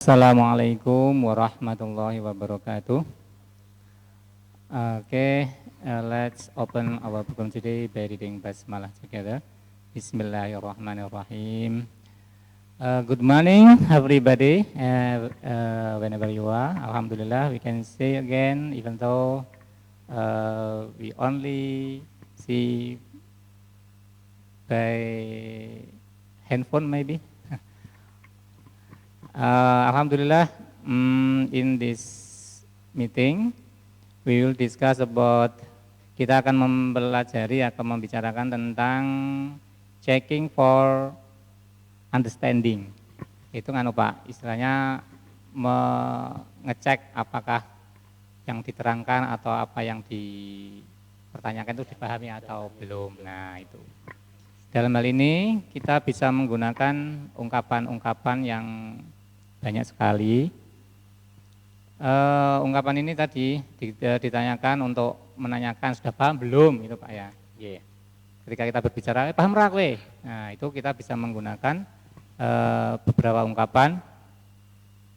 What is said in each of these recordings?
Assalamualaikum warahmatullahi wabarakatuh. Let's open our program today by reading Basmalah together. Bismillahirrahmanirrahim. Good morning, everybody. Whenever you are, Alhamdulillah, we can say again, even though we only see by handphone maybe. Alhamdulillah, in this meeting we will discuss about, kita akan mempelajari atau membicarakan tentang checking for understanding. Itu kan Pak, istilahnya mengecek apakah yang diterangkan atau apa yang dipertanyakan itu dipahami atau belum. Nah itu. Dalam hal ini kita bisa menggunakan ungkapan-ungkapan yang banyak sekali. Ungkapan ini tadi ditanyakan untuk menanyakan sudah paham belum, itu Pak ya. Yeah. Ketika kita berbicara, paham ra kowe? Nah itu kita bisa menggunakan beberapa ungkapan.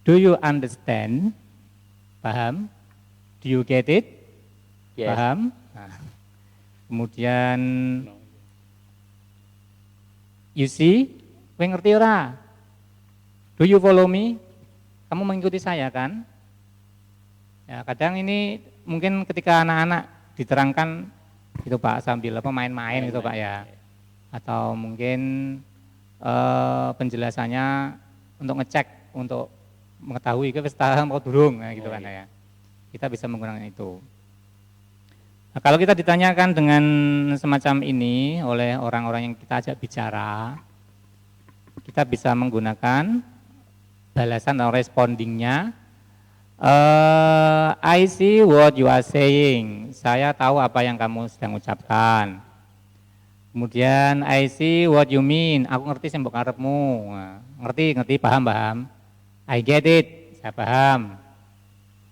Do you understand? Paham? Do you get it? Yes. Paham? Nah, kemudian you see, kowe ngerti ora? Do you follow me? Kamu mengikuti saya kan? Ya, kadang ini mungkin ketika anak-anak diterangkan itu Pak sambil main-main gitu Pak ya. Atau mungkin penjelasannya untuk ngecek, untuk mengetahui ke wis paham atau durung gitu kan ya. Kita bisa menggunakan itu. Nah, kalau kita ditanyakan dengan semacam ini oleh orang-orang yang kita ajak bicara, kita bisa menggunakan balasan atau respondingnya. I see what you are saying. Saya tahu apa yang kamu sedang ucapkan. Kemudian I see what you mean. Aku ngerti sing mbok karepmu. Ngerti, paham. I get it. Saya paham.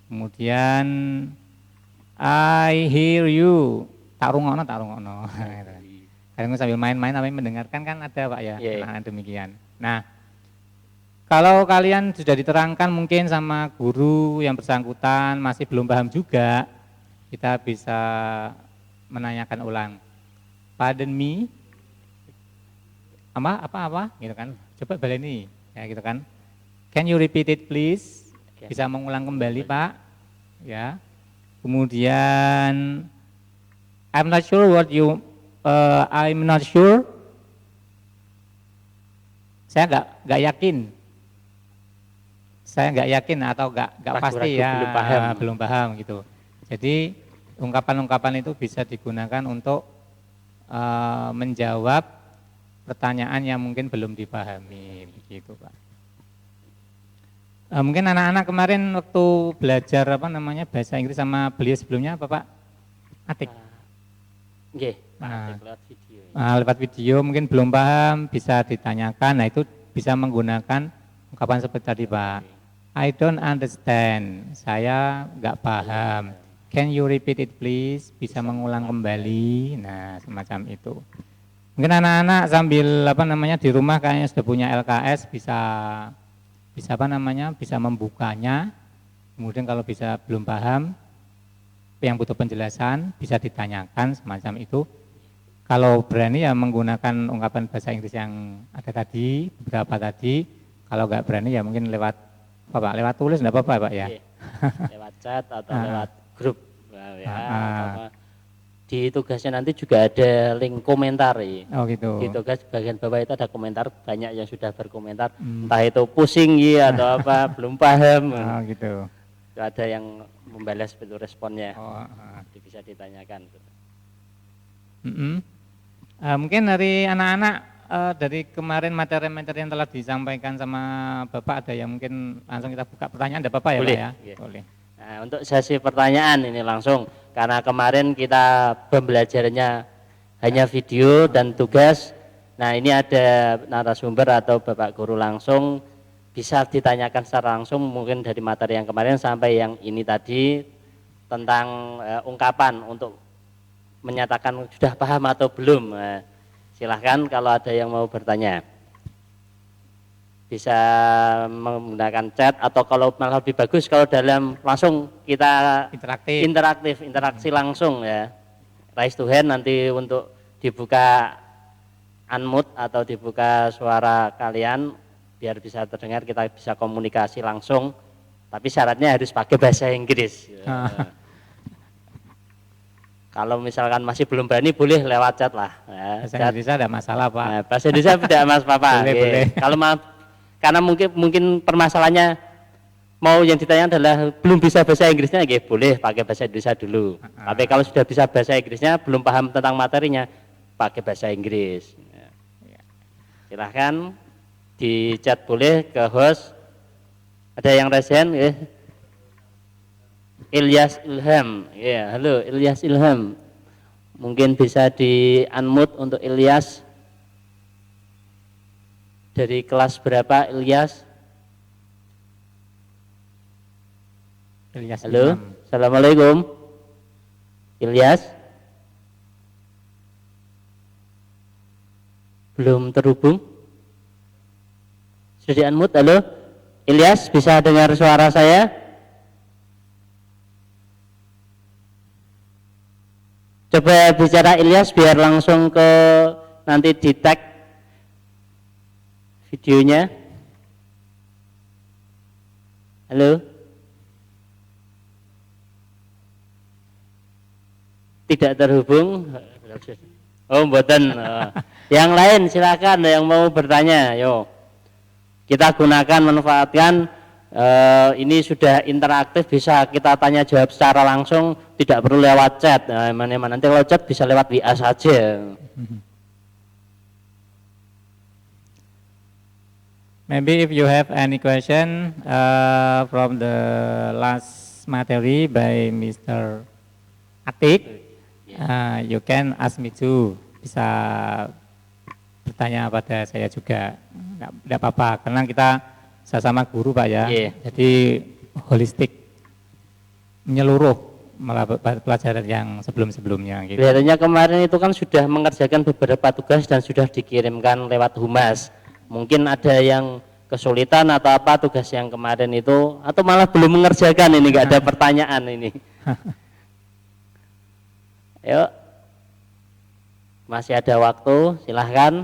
Kemudian I hear you. Tak rungokno. Kadang sambil main-main tapi mendengarkan kan ada Pak ya. Nah, demikian. Nah, kalau kalian sudah diterangkan mungkin sama guru yang bersangkutan masih belum paham juga, kita bisa menanyakan ulang. Pardon me, apa, gitu kan? Coba baleni, ya gitu kan? Can you repeat it please? Bisa mengulang kembali Pak, ya. Kemudian, I'm not sure. Saya nggak yakin. Saya nggak yakin atau nggak pasti ya, belum paham gitu. Jadi ungkapan-ungkapan itu bisa digunakan untuk menjawab pertanyaan yang mungkin belum dipahami, begitu Pak. Mungkin anak-anak kemarin waktu belajar bahasa Inggris sama beliau sebelumnya apa Pak? Atik. Lewat video mungkin belum paham, bisa ditanyakan. Nah itu bisa menggunakan ungkapan seperti tadi Pak. I don't understand, saya nggak paham. Can you repeat it please? Bisa mengulang kembali. Nah semacam itu. Mungkin anak-anak sambil di rumah kayaknya sudah punya LKS, bisa bisa membukanya. Kemudian kalau bisa belum paham, yang butuh penjelasan bisa ditanyakan semacam itu. Kalau berani ya menggunakan ungkapan bahasa Inggris yang ada tadi, beberapa tadi. Kalau nggak berani ya mungkin lewat lewat tulis enggak apa-apa Pak ya. Lewat chat atau lewat grup ya. Di tugasnya nanti juga ada link komentar ya. Oh gitu. Di tugas bagian bawah itu ada komentar, banyak yang sudah berkomentar. Entah itu pusing ya atau apa, belum paham. Oh gitu. Itu ada yang membalas itu responnya. Bisa ditanyakan. Mungkin dari anak-anak dari kemarin materi-materi yang telah disampaikan sama Bapak ada yang mungkin langsung kita buka pertanyaan, ada Bapak ya boleh, Pak ya? Iya. Boleh. Nah, untuk sesi pertanyaan ini langsung, karena kemarin kita pembelajarannya hanya video dan tugas. Nah ini ada narasumber atau Bapak Guru langsung, bisa ditanyakan secara langsung mungkin dari materi yang kemarin sampai yang ini tadi tentang ungkapan untuk menyatakan sudah paham atau belum. Silahkan kalau ada yang mau bertanya. bisa menggunakan chat, atau kalau malah lebih bagus kalau dalam langsung kita interaksi langsung ya, raise to hand, nanti untuk dibuka unmute atau dibuka suara kalian biar bisa terdengar, kita bisa komunikasi langsung, tapi syaratnya harus pakai bahasa Inggris. Kalau misalkan masih belum berani, boleh lewat chat lah. Ya, bahasa Indonesia ada masalah Pak. Nah, bahasa Indonesia tidak mas Papa. Boleh. Kalau karena mungkin permasalahannya mau yang ditanya adalah belum bisa bahasa Inggrisnya, boleh pakai bahasa Indonesia dulu. Tapi kalau sudah bisa bahasa Inggrisnya, belum paham tentang materinya, pakai bahasa Inggris. Silahkan di chat boleh ke host. Ada yang resen ya. Ilyas Ilham, ya, halo Ilyas Ilham, mungkin bisa di unmute untuk Ilyas. Dari kelas berapa Ilyas? Ilyas Halo, Ilham. Assalamualaikum Ilyas. Belum terhubung? Sudah di unmute, halo Ilyas, bisa dengar suara saya? Coba bicara Ilyas biar langsung ke nanti di tag videonya. Halo? Tidak terhubung. Oh, mboten. Yang lain silakan yang mau bertanya. Yo. Kita gunakan, manfaatkan ini sudah interaktif, bisa kita tanya jawab secara langsung, tidak perlu lewat chat. Nah, nanti kalau chat bisa lewat WA saja. Maybe if you have any question from the last materi by Mr. Atik, you can ask me too. Bisa bertanya pada saya juga, tidak apa-apa, karena kita sama guru Pak ya, jadi holistik, menyeluruh pelajaran yang sebelum-sebelumnya. Gitu. Kelihatannya kemarin itu kan sudah mengerjakan beberapa tugas dan sudah dikirimkan lewat humas. Mungkin ada yang kesulitan atau apa tugas yang kemarin itu, atau malah belum mengerjakan ini, nggak ada pertanyaan ini. Yuk, masih ada waktu, silahkan.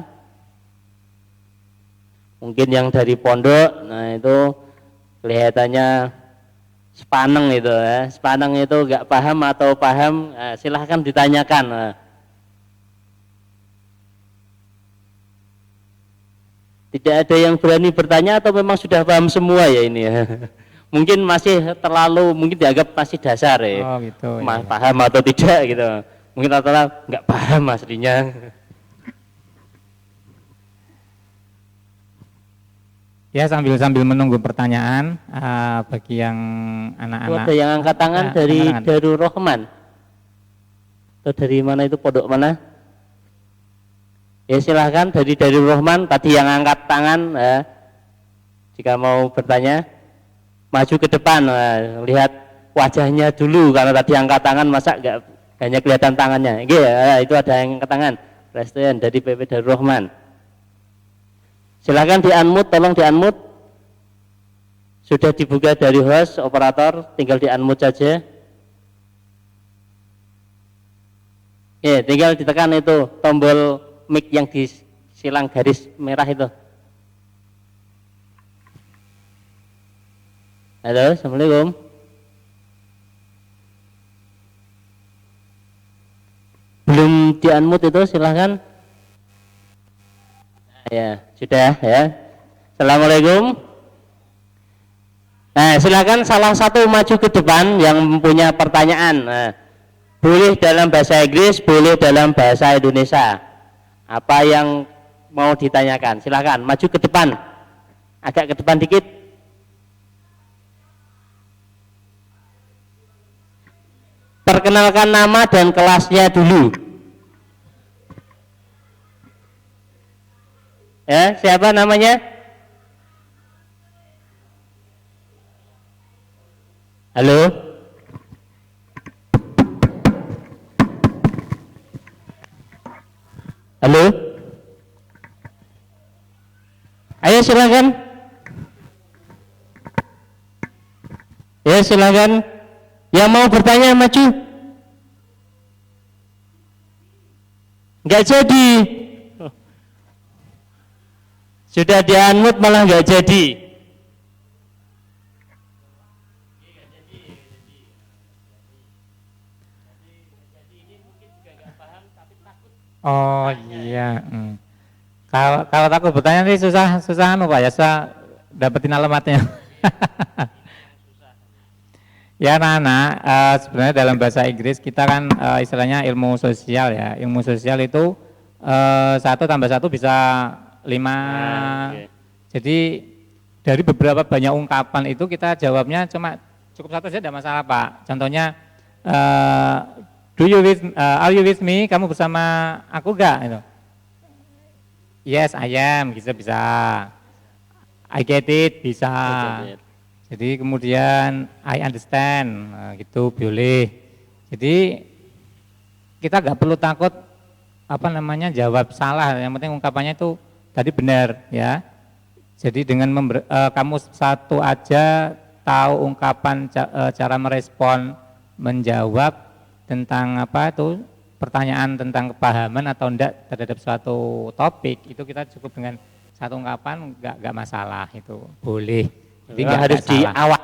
Mungkin yang dari pondok, nah itu kelihatannya sepaneng itu ya, sepaneng itu nggak paham atau paham, nah, silahkan ditanyakan. Nah. Tidak ada yang berani bertanya atau memang sudah paham semua ya ini ya? Mungkin masih terlalu, mungkin dianggap masih dasar ya, oh, gitu, ya. Paham atau tidak gitu, mungkin rata-rata nggak paham aslinya. Ya, sambil menunggu pertanyaan bagi yang anak-anak. Ada yang angkat tangan dari Darul Rahman atau dari mana itu, pondok mana? Ya silahkan dari Darul Rahman tadi yang angkat tangan. Jika mau bertanya, maju ke depan, lihat wajahnya dulu, karena tadi angkat tangan masa nggak hanya kelihatan tangannya. Itu ada yang angkat tangan. Presiden dari PP Darul Rahman. Silahkan di-unmute, tolong di-unmute. Sudah dibuka dari host, operator, tinggal di-unmute saja. Ya, tinggal ditekan itu tombol mic yang di silang garis merah itu. Halo, Assalamualaikum. Belum di-unmute itu, silahkan. Ya, sudah ya. Assalamualaikum. Nah, silakan salah satu maju ke depan yang punya pertanyaan. Nah, boleh dalam bahasa Inggris, boleh dalam bahasa Indonesia. Apa yang mau ditanyakan? Silakan maju ke depan. Agak ke depan dikit. Perkenalkan nama dan kelasnya dulu. Ya, siapa namanya? Halo? Halo? Ayo silakan. Ya silakan. Yang mau bertanya maju. Nggak jadi. Sudah di-unmute malah nggak jadi. Oh iya. Kalau takut bertanya nih susah anu Pak ya, susah dapetin alamatnya. Ya anak-anak, sebenarnya dalam bahasa Inggris kita kan istilahnya ilmu sosial ya. Ilmu sosial itu 1+1 bisa 5. Oke. Jadi dari beberapa banyak ungkapan itu kita jawabnya cuma cukup satu saja, tidak masalah Pak. Contohnya are you with me? Kamu bersama aku enggak? Gitu. Yes, I am, bisa. I get it, bisa. Jadi kemudian I understand, gitu boleh. Jadi kita nggak perlu takut jawab salah. Yang penting ungkapannya itu tadi benar ya. Jadi dengan kamu satu aja tahu ungkapan cara merespon, menjawab tentang pertanyaan tentang kepahaman atau enggak terhadap suatu topik, itu kita cukup dengan satu ungkapan, enggak masalah, itu boleh. Jadi harus di awal.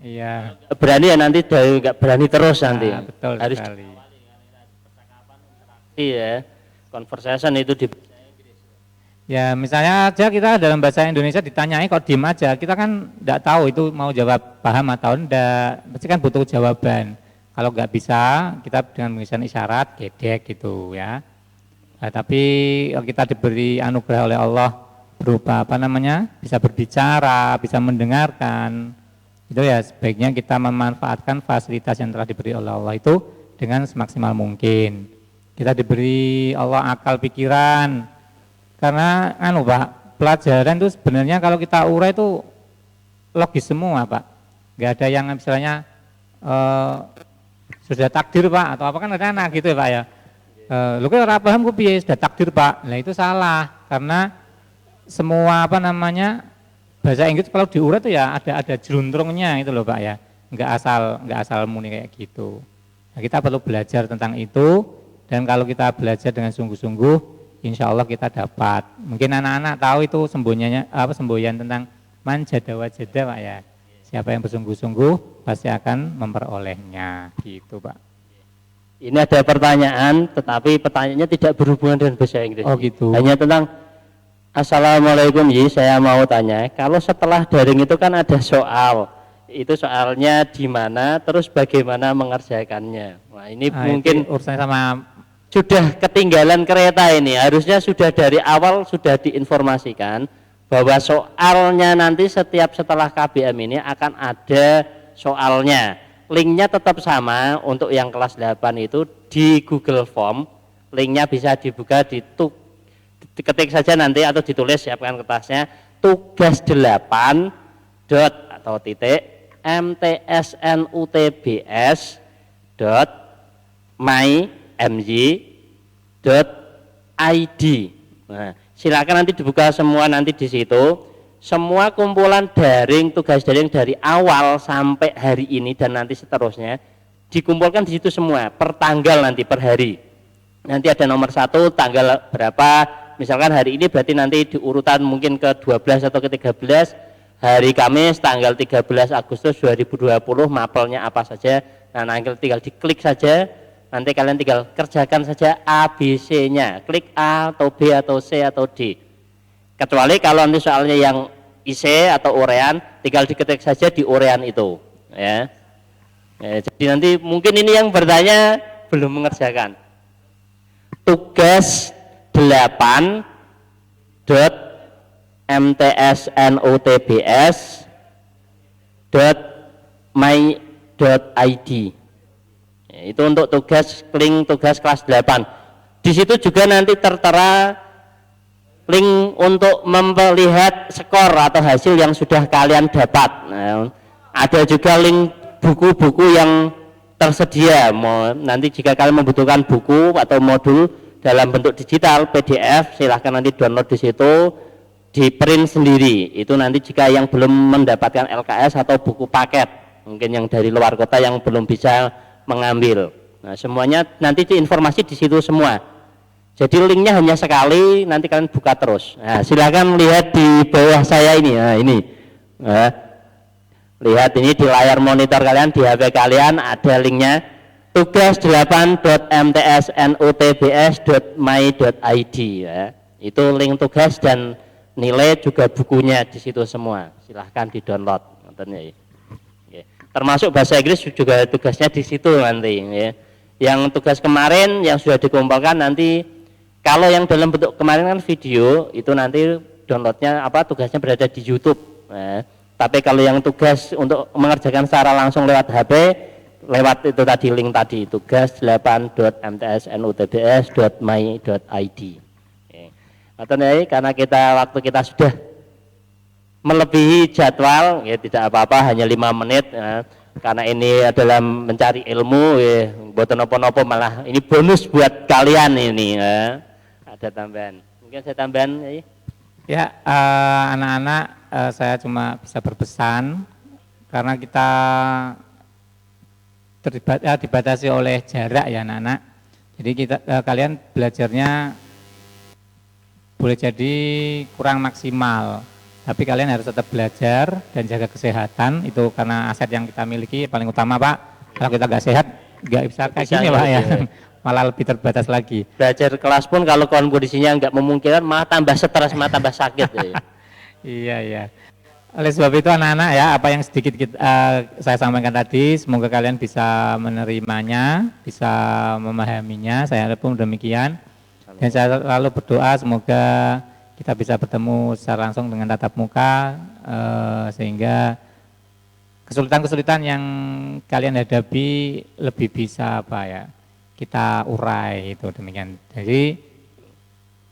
Iya. Berani ya nanti enggak berani terus nanti. Betul harus sekali. Iya. Conversation itu di. Ya misalnya aja kita dalam bahasa Indonesia ditanyai kok diem aja, kita kan enggak tahu itu mau jawab paham atau enggak, pasti kan butuh jawaban. Kalau nggak bisa, kita dengan menggunakan isyarat, gedek gitu ya. Nah, tapi kita diberi anugerah oleh Allah berupa bisa berbicara, bisa mendengarkan. Itu ya sebaiknya kita memanfaatkan fasilitas yang telah diberi oleh Allah itu dengan semaksimal mungkin. Kita diberi Allah akal pikiran. Karena Pak, pelajaran itu sebenarnya kalau kita urai itu logis semua Pak. Nggak ada yang misalnya sudah takdir Pak atau apa, kan ada anak gitu ya Pak ya. Lu kan ora paham ku piye, sudah takdir Pak. Nah itu salah, karena semua bahasa Inggris kalau diurai itu ya ada jeluntrungnya itu loh Pak ya. Enggak asal muni kayak gitu. Nah, kita perlu belajar tentang itu, dan kalau kita belajar dengan sungguh-sungguh, insya Allah kita dapat. Mungkin anak-anak tahu itu semboyan tentang man jada wajada Pak ya. Siapa yang bersungguh-sungguh pasti akan memperolehnya, gitu Pak. Ini ada pertanyaan, tetapi pertanyaannya tidak berhubungan dengan bahasa Inggris. Oh gitu. Hanya tentang Assalamualaikum, saya mau tanya, kalau setelah daring itu kan ada soal, itu soalnya di mana, terus bagaimana mengerjakannya. Nah ini mungkin urusannya sama sudah ketinggalan kereta ini, harusnya sudah dari awal sudah diinformasikan bahwa soalnya nanti setelah KBM ini akan ada soalnya. Linknya tetap sama untuk yang kelas 8 itu di Google Form. Linknya bisa dibuka, diketik saja nanti atau ditulis, siapkan kertasnya, tugas 8 dot atau titik mtsnutbs dot mymj.id. Nah, silakan nanti dibuka semua nanti di situ. Semua kumpulan daring, tugas daring dari awal sampai hari ini dan nanti seterusnya dikumpulkan di situ semua per tanggal, nanti per hari. Nanti ada nomor 1 tanggal berapa, misalkan hari ini berarti nanti di urutan mungkin ke 12 atau ke 13, hari Kamis tanggal 13 Agustus 2020 mapelnya apa saja. Nah, nanti tinggal diklik saja, nanti kalian tinggal kerjakan saja ABC-nya, klik A atau B atau C atau D. Kecuali kalau nanti soalnya yang IC atau urean, tinggal diketik saja di urean itu ya. Jadi nanti mungkin ini yang bertanya belum mengerjakan. Tugas 8 dot mtsnutbs dot my.id. Itu untuk tugas kelas 8. Di situ juga nanti tertera link untuk melihat skor atau hasil yang sudah kalian dapat. Nah, ada juga link buku-buku yang tersedia. Nanti jika kalian membutuhkan buku atau modul dalam bentuk digital PDF, silahkan nanti download di situ, di print sendiri. Itu nanti jika yang belum mendapatkan LKS atau buku paket. mungkin yang dari luar kota yang belum bisa mengambil. Nah, semuanya nanti informasi di situ semua. Jadi linknya hanya sekali, nanti kalian buka terus. Nah, silakan lihat di bawah saya ini. Nah, ini. Nah, lihat ini di layar monitor kalian, di HP kalian ada linknya. Tugas 8.mtsnutbs.my.id ya. Itu link tugas dan nilai juga bukunya di situ semua. Silahkan di download. Termasuk bahasa Inggris juga tugasnya di situ nanti. Ya. Yang tugas kemarin yang sudah dikumpulkan nanti, kalau yang dalam bentuk kemarin kan video, itu nanti downloadnya tugasnya berada di YouTube. Nah, tapi kalau yang tugas untuk mengerjakan secara langsung lewat HP, lewat itu tadi link tadi, tugas 8.mtsnutbs.my.id. Karena waktu kita sudah melebihi jadwal, ya tidak apa-apa, hanya 5 menit. Ya. Karena ini adalah mencari ilmu, ya, buat nopo-nopo malah ini bonus buat kalian ini. Ya. Ada tambahan, mungkin saya tambahan ya. Anak-anak, saya cuma bisa berpesan karena kita dibatasi oleh jarak ya anak-anak, jadi kalian belajarnya boleh jadi kurang maksimal, tapi kalian harus tetap belajar dan jaga kesehatan, itu karena aset yang kita miliki paling utama Pak. Kalau kita nggak sehat nggak bisa kayak gini Pak ya. Malah lebih terbatas lagi. Belajar kelas pun kalau kondisinya nggak memungkinkan malah tambah stres, malah tambah sakit. Ya. Iya. Oleh sebab itu anak-anak ya, apa yang sedikit saya sampaikan tadi, semoga kalian bisa menerimanya, bisa memahaminya. Saya harap pun demikian. Dan saya selalu berdoa semoga kita bisa bertemu secara langsung dengan tatap muka, sehingga kesulitan-kesulitan yang kalian hadapi lebih bisa kita urai, itu demikian. Jadi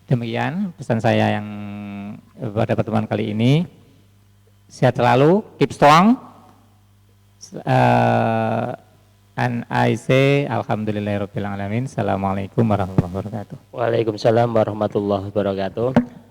demikian pesan saya yang pada pertemuan kali ini. Sehat selalu, keep strong. And I say alhamdulillahirabbil alamin. Assalamualaikum warahmatullahi wabarakatuh. Waalaikumsalam warahmatullahi wabarakatuh.